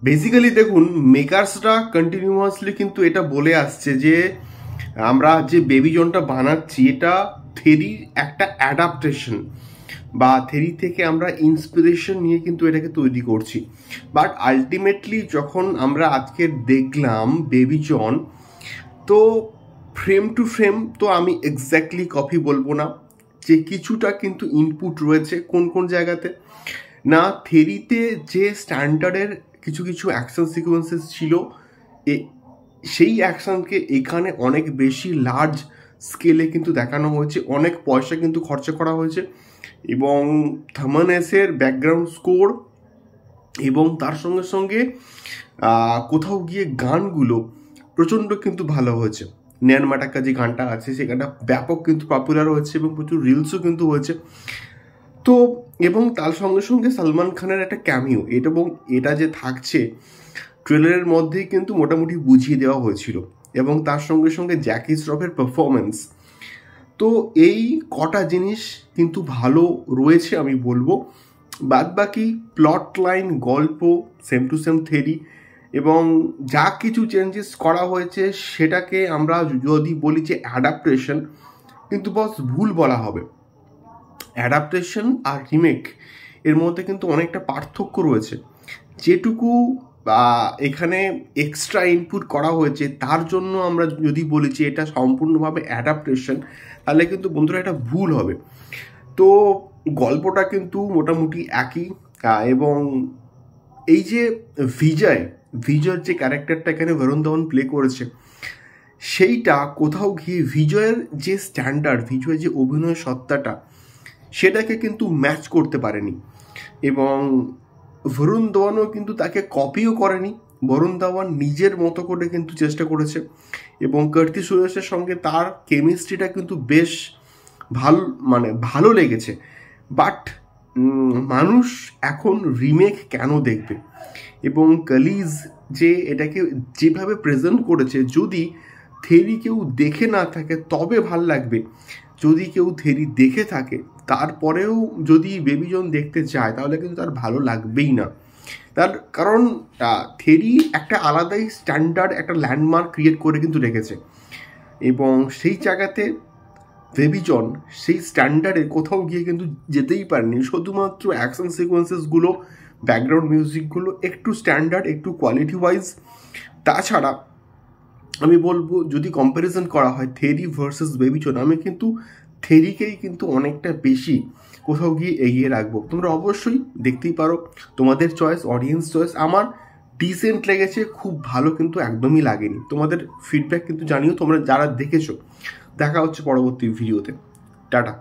Basically দেখুন, মেকার্সরা continuously কিন্তু এটা বলে আসছে যে আমরা যে বেবি জনটা বানাচ্ছি এটা থেরির একটা অ্যাডাপ্টেশন, বা থেরি থেকে আমরা ইন্সপিরেশন নিয়ে কিন্তু এটাকে তৈরি করছি। বাট আলটিমেটলি যখন আমরা আজকে দেখলাম বেবি জন, তো ফ্রেম টু ফ্রেম তো আমি এক্স্যাক্টলি কপি বলবো না, যে কিছুটা কিন্তু ইনপুট রয়েছে কোন কোন জায়গাতে না। থেরিতে যে স্ট্যান্ডার্ডের কিছু কিছু অ্যাকশন সিকোয়েন্সেস ছিল, সেই অ্যাকশনকে এখানে অনেক বেশি লার্জ স্কেলে কিন্তু দেখানো হয়েছে, অনেক পয়সা কিন্তু খরচা করা হয়েছে। এবং থামানেসের ব্যাকগ্রাউন্ড স্কোর এবং তার সঙ্গে সঙ্গে কোথাও গিয়ে গানগুলো প্রচণ্ড কিন্তু ভালো হয়েছে। ন্যান মাটাক্কা যে গানটা আছে সেই গানটা ব্যাপক কিন্তু পপুলার হয়েছে এবং প্রচুর রিলসও কিন্তু হয়েছে। তো এবং তার সঙ্গে সঙ্গে সলমান খানের একটা ক্যামিও, এবং এটা যে থাকছে ট্রেলারের মধ্যেই কিন্তু মোটামুটি বুঝিয়ে দেওয়া হয়েছিল, এবং তার সঙ্গে সঙ্গে জ্যাকি শ্রফের পারফরমেন্স। তো এই কটা জিনিস কিন্তু ভালো রয়েছে আমি বলবো। বাদ বাকি প্লট লাইন, গল্প সেম টু সেম থেরি, এবং যা কিছু চেঞ্জেস করা হয়েছে সেটাকে আমরা যদি বলি যে অ্যাডাপ্টেশন, কিন্তু বস ভুল বলা হবে। অ্যাডাপ্টেশন আর রিমেক এর মধ্যে কিন্তু অনেকটা পার্থক্য রয়েছে। যেটুকু এখানে এক্সট্রা ইনপুট করা হয়েছে তার জন্য আমরা যদি বলি যে এটা সম্পূর্ণভাবে অ্যাডাপ্টেশন, তাহলে কিন্তু বন্ধুরা এটা ভুল হবে। তো গল্পটা কিন্তু মোটামুটি একই, এবং এই যে বিজয়ের যে ক্যারেক্টারটা এখানে বরুণ ধাওয়ান প্লে করেছে, সেইটা কোথাও গিয়ে বিজয়ের যে স্ট্যান্ডার্ড, বিজয়ের যে অভিনয় সত্তাটা, সেটাকে কিন্তু ম্যাচ করতে পারেনি। এবং বরুণ ধাওয়ানও কিন্তু তাকে কপিও করেনি, বরুণ ধাওয়ান নিজের মতো করে কিন্তু চেষ্টা করেছে। এবং কীর্তি সুরেশের সঙ্গে তার কেমিস্ট্রিটা কিন্তু বেশ ভালো লেগেছে। বাট মানুষ এখন রিমেক কেন দেখবে? এবং কালিজ যে এটাকে যেভাবে প্রেজেন্ট করেছে, যদি থেরি কেউ দেখে না থাকে তবে ভাল লাগবে। যদি কেউ থেরি দেখে থাকে তারপরেও যদি বেবি জন দেখতে চায়, তাহলে কিন্তু তার ভালো লাগবেই না। তার কারণ থেরি একটা আলাদাই স্ট্যান্ডার্ড, একটা ল্যান্ডমার্ক ক্রিয়েট করে কিন্তু রেখেছে, এবং সেই জায়গাতে বেবি জন সেই স্ট্যান্ডার্ডে কোথাও গিয়ে কিন্তু যেতেই পারেনি। শুধুমাত্র অ্যাকশন সিকোয়েন্সেসগুলো, ব্যাকগ্রাউন্ড মিউজিকগুলো একটু স্ট্যান্ডার্ড, একটু কোয়ালিটি ওয়াইজ। তাছাড়া আমি বলবো যদি কম্প্যারিজন করা হয় থেরি ভার্সেস বেবি জন, আমি কিন্তু থেরিকেই কিন্তু অনেকটা বেশি কোথাও গিয়ে এগিয়ে রাখবো। তোমরা অবশ্যই দেখতেই পারো, তোমাদের চয়েস, অডিয়েন্স চয়েস। আমার ডিসেন্ট লেগেছে, খুব ভালো কিন্তু একদমই লাগেনি। তোমাদের ফিডব্যাক কিন্তু জানিও তোমরা যারা দেখেছো। দেখা হচ্ছে পরবর্তী ভিডিওতে। টাটা।